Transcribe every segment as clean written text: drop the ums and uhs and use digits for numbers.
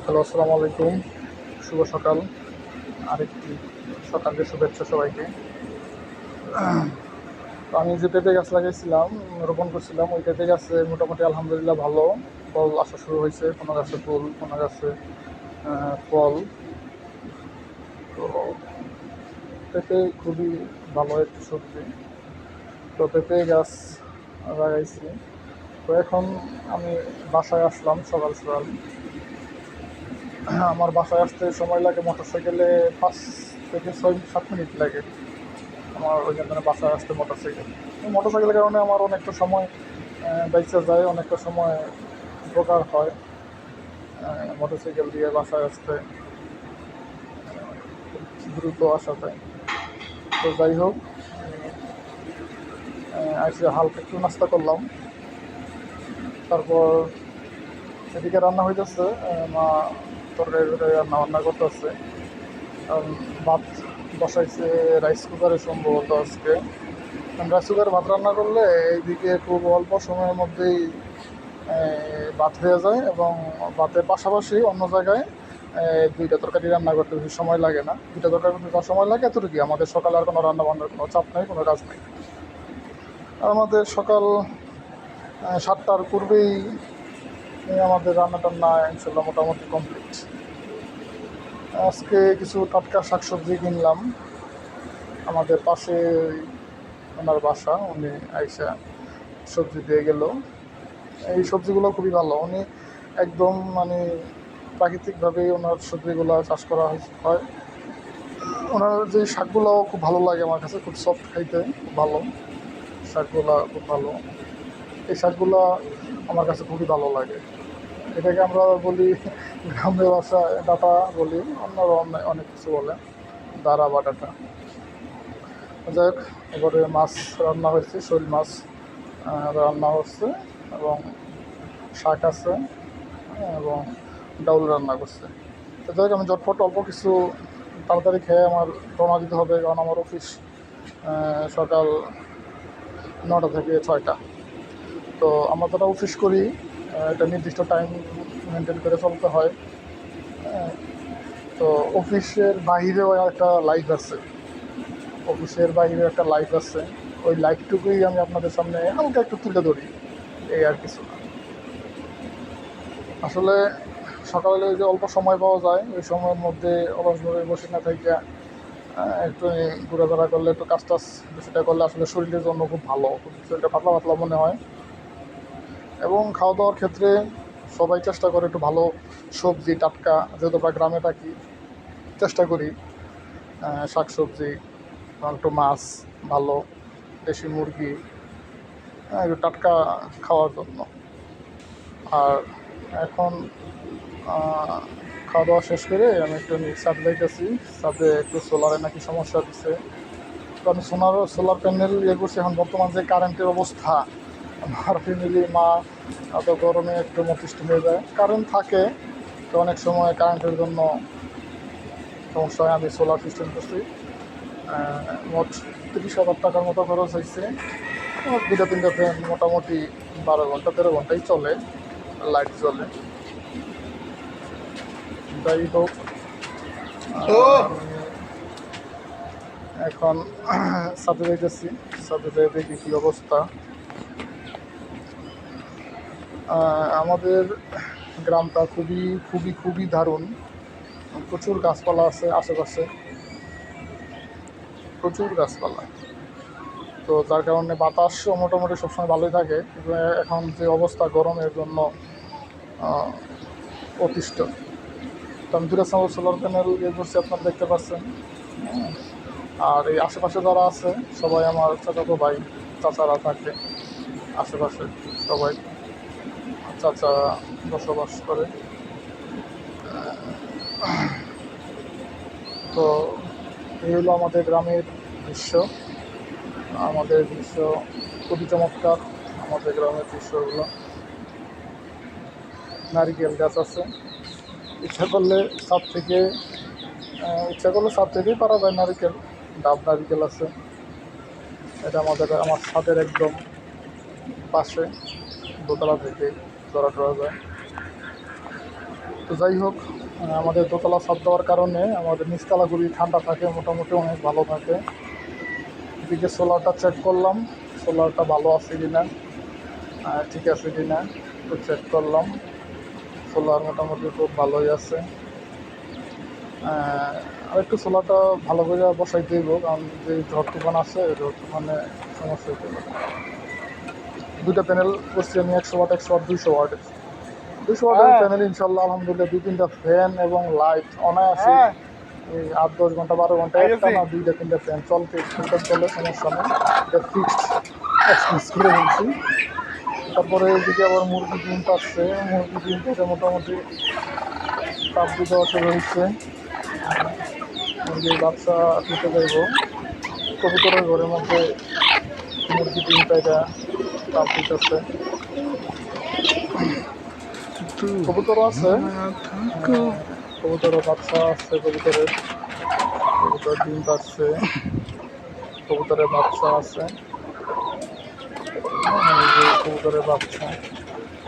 Hello, আসসালামু আলাইকুম। শুভ সকাল। আরেকটি সকালের শুভেচ্ছা সবাইকে। তো আমি যে পেঁপে গাছ লাগাইছিলাম, রোপণ করছিলাম, ওই পেঁপে গাছে মোটামুটি আলহামদুলিল্লাহ ভালো ফল আসা শুরু হয়েছে। কোনো গাছে ফুল, কোনো গাছে ফল। তো পেঁপে খুবই ভালো একটি সবজি। তো পেঁপে গাছ লাগাইছি। তো এখন আমি বাসায় আসলাম সকাল সকাল। আমার বাসায় আসতে সময় লাগে মোটরসাইকেলে 5 থেকে 6-7 মিনিট লাগে আমার ওইখান থেকে বাসায় আসতে মোটরসাইকেল। মোটরসাইকেলের কারণে আমার অনেকটা সময় বাইচা যায়, অনেকটা সময় উপকার হয় মোটরসাইকেল দিয়ে বাসায় আসতে দ্রুত আসা যায়। তো যাই হোক, এসে হালকা একটু নাস্তা করলাম। তারপর এদিকে রান্না হইতেছে, মা তরকারি রান্না করতেছে। ভাত বসাইছে রাইস কুকারে সম্ভবত আজকে। রাইস কুকারে ভাত রান্না করলে এইদিকে খুব অল্প সময়ের মধ্যেই ভাত হয়ে যায়, এবং ভাতের পাশাপাশি অন্য জায়গায় দুইটা তরকারি রান্না করতে বেশি সময় লাগে না। দুইটা তরকারি করতে যা সময় লাগে এতটুকু। আমাদের সকালে আর কোনো রান্না বান্নার কোনো চাপ নেই, কোনো কাজ নেই। আমাদের সকাল 7টার পূর্বেই আমাদের রান্না টান্না ইনশাল্লাহ মোটামুটি কমপ্লিট। আজকে কিছু টাটকা শাকসবজি কিনলাম। আমাদের পাশে ওনার বাসা, উনি আইসা সবজি দিয়ে গেল। এই সবজিগুলো খুবই ভালো। উনি একদম মানে প্রাকৃতিকভাবেই ওনার সবজিগুলো চাষ করা হয়। ওনার যে শাকগুলোও খুব ভালো লাগে আমার কাছে, খুব সফট খাইতে, খুব ভালো। শাকগুলা খুব ভালো। এই শাকগুলা আমার কাছে খুবই ভালো লাগে। এটাকে আমরা বলি গ্রামের ভাষায় ডাঁটা বলি, অন্যরা অনেক কিছু বলে, দাঁড়া বা ডাঁটা। যাই হোক, এবারে মাছ রান্না হয়েছে, শোল মাছ রান্না হচ্ছে, এবং শাক আছে, এবং ডাউল রান্না করছে। তো যাই হোক, আমি ঝটপট অল্প কিছু তাড়াতাড়ি খেয়ে আমার রওনা দিতে হবে, কারণ আমার অফিস সকাল 9টা থেকে 6টা। তো আমরা যারা অফিস করি, একটা নির্দিষ্ট টাইম মেনটেন করে চলতে হয়। তো অফিসের বাইরেও একটা লাইফ আছে, ওই লাইফটুকুই আমি আপনাদের সামনে হালকা একটু তুলে ধরি, এই আর কিছু না। আসলে সকালে যে অল্প সময় পাওয়া যায়, ওই সময়ের মধ্যে অলসভাবে বসে না থেকে একটু ঘোরাফেরা করলে, একটু কাজ টাজ সেটা করলে আসলে শরীরের জন্য খুব ভালো, শরীরটা পাতলা পাতলা মনে হয়। এবং খাওয়া দাওয়ার ক্ষেত্রে সবাই চেষ্টা করে একটু ভালো সবজি, টাটকা, যেহেতু আমরা গ্রামে থাকি, চেষ্টা করি শাকসবজি, একটু মাছ, ভালো দেশি মুরগি, একটু টাটকা খাওয়ার জন্য। আর এখন খাওয়া দাওয়া শেষ করে আমি একটু ছাদে যাইতেছি। ছাদে একটু সোলারে নাকি সমস্যা দিচ্ছে। তো আমি সোলার প্যানেল করছি। এখন বর্তমান যে কারেন্টের অবস্থা, আমার ফ্যামিলি, মা এত গরমে একটু অতিষ্ঠ হয়ে যায়। কারেন্ট থাকে, তো অনেক সময় কারেন্টের জন্য সমস্যা হয়। আমি সোলার সিস্টেম করছি। মোট 30,000 টাকার মতো খরচ হয়েছে। আমার 2-3টা ফ্যান মোটামুটি 12-13 ঘন্টাই চলে, লাইট জ্বলে। যাই হোক, আমি এখন ছাদে যাইতেছি। ছাদে যেয়ে দেখি কী অবস্থা। আমাদের গ্রামটা খুবই খুবই খুবই দারুণ। প্রচুর গাছপালা আছে আশেপাশে, প্রচুর গাছপালা। তো যার কারণে বাতাসও মোটামুটি সবসময় ভালোই থাকে। কিন্তু এখন যে অবস্থা, গরমের জন্য অতিষ্ঠ। তো আমি দূরে সোলার প্যানেল করছি, আপনারা দেখতে পাচ্ছেন। আর এই আশেপাশে যারা আছে সবাই আমার চাচাতো ভাই, চাচারা থাকে আশেপাশে, সবাই চাচা বসবাস করে। তো এই হলো আমাদের গ্রামের দৃশ্য। আমাদের দৃশ্য খুবই চমৎকার। আমাদের গ্রামের দৃশ্যগুলো, নারিকেল গাছ আছে, ইচ্ছা করলে ছাদ থেকেই পারা যায় নারিকেল। ডাব নারিকেল আছে। এটা আমার ছাদের একদম পাশে, দোতলা থেকে ধরা যায়। তো যাই হোক, আমাদের দোতলা ছাদ দেওয়ার কারণে আমাদের নিচতলা খুবই ঠান্ডা থাকে, মোটামুটি অনেক ভালো থাকে। এদিকে সোলারটা চেক করলাম, সোলারটা ভালো আছে কিনা, ঠিক আছে কিনা একটু চেক করলাম। সোলার মোটামুটি খুব ভালোই আছে। আর একটু সোলারটা ভালো করে বসাই দেবো, কারণ যে ঝড় তুফান আছে, ঝড় তুফানে সমস্যা হতে পারে। দুইটা প্যানেল করছি আমি, 100 ওয়াট 100 ওয়াট 200 ওয়াট। 200 ওয়াটের প্যানেল ইনশাল্লাহ আলহামদুলিল্লাহ, 2-3টা ফ্যান এবং লাইট অনায়াসে এই 8-10 ঘন্টা 12 ঘন্টা একটা না 2-3টা ফ্যান চলতে চলে, সমস্যা নেই। এটা ফিক্সড এক্সপিরিয়েন্স করে বলছি। তারপরে এইদিকে আবার মুরগি ডিম পাচ্ছে, মুরগি ডিম পেটে মোটামুটি তাপ দিতে শুরু হচ্ছে। মুরগির বাচ্চা দিতে যাইব, কবুতরের ঘরের মধ্যে মুরগি ডিম পেটে তাপ দিতেছে। কবুতরও আছে, কবুতরের বাচ্চা আছে, কবুতর ডিম পাচ্ছে, কবুতরের বাচ্চা আছে। এই যে কবুতরের বাচ্চা,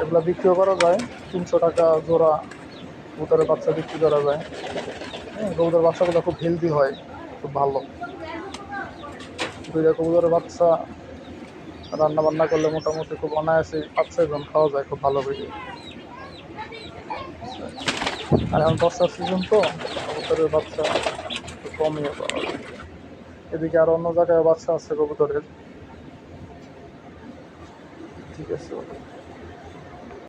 এগুলো বিক্রিও করা যায়, 300 টাকা জোড়া কবুতরের বাচ্চা বিক্রি করা যায়। কবুতরের বাচ্চাগুলো খুব হেলদি হয়, খুব ভালো। দুইটা কবুতরের বাচ্চা রান্না বান্না করলে মোটামুটি খুব অনায়াসে 5-6 জন খাওয়া যায় খুব ভালো করে। আর এখন বর্ষার সিজন তো কবুতরের বাচ্চা একটু কমই পাওয়া যায়। এদিকে আর অন্য জায়গায় বাচ্চা আছে কবুতরের। ঠিক আছে।